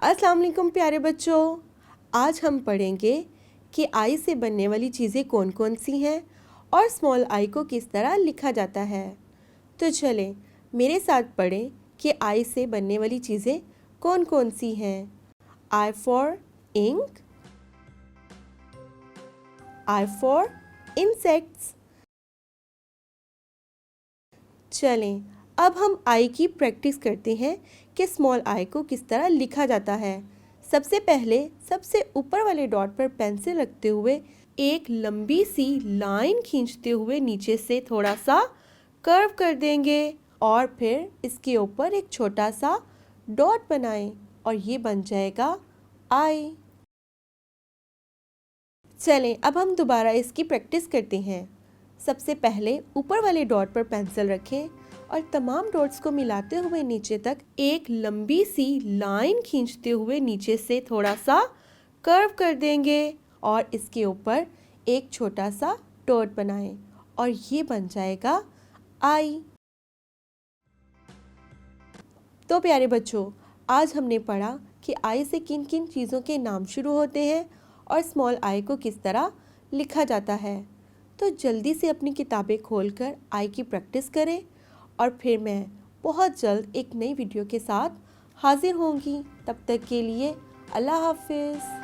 अस्सलाम वालेकुम प्यारे बच्चों। आज हम पढ़ेंगे कि आई से बनने वाली चीज़ें कौन कौन सी हैं और स्मॉल आई को किस तरह लिखा जाता है। तो चलें मेरे साथ पढ़ें कि आई से बनने वाली चीज़ें कौन कौन सी हैं। I for ink, I for insects. चलें अब हम आई की प्रैक्टिस करते हैं कि स्मॉल आई को किस तरह लिखा जाता है। सबसे पहले सबसे ऊपर वाले डॉट पर पेंसिल रखते हुए एक लंबी सी लाइन खींचते हुए नीचे से थोड़ा सा कर्व कर देंगे और फिर इसके ऊपर एक छोटा सा डॉट बनाएं और ये बन जाएगा आई। चलें अब हम दोबारा इसकी प्रैक्टिस करते हैं। सबसे पहले ऊपर वाले डॉट पर पेंसिल रखें और तमाम डॉट्स को मिलाते हुए नीचे तक एक लंबी सी लाइन खींचते हुए नीचे से थोड़ा सा कर्व कर देंगे और इसके ऊपर एक छोटा सा डॉट बनाएं और ये बन जाएगा आई। तो प्यारे बच्चों, आज हमने पढ़ा कि आई से किन किन चीज़ों के नाम शुरू होते हैं और स्मॉल आई को किस तरह लिखा जाता है। तो जल्दी से अपनी किताबें खोलकर आई की प्रैक्टिस करें और फिर मैं बहुत जल्द एक नई वीडियो के साथ हाजिर होंगी। तब तक के लिए अल्लाह हाफिज़।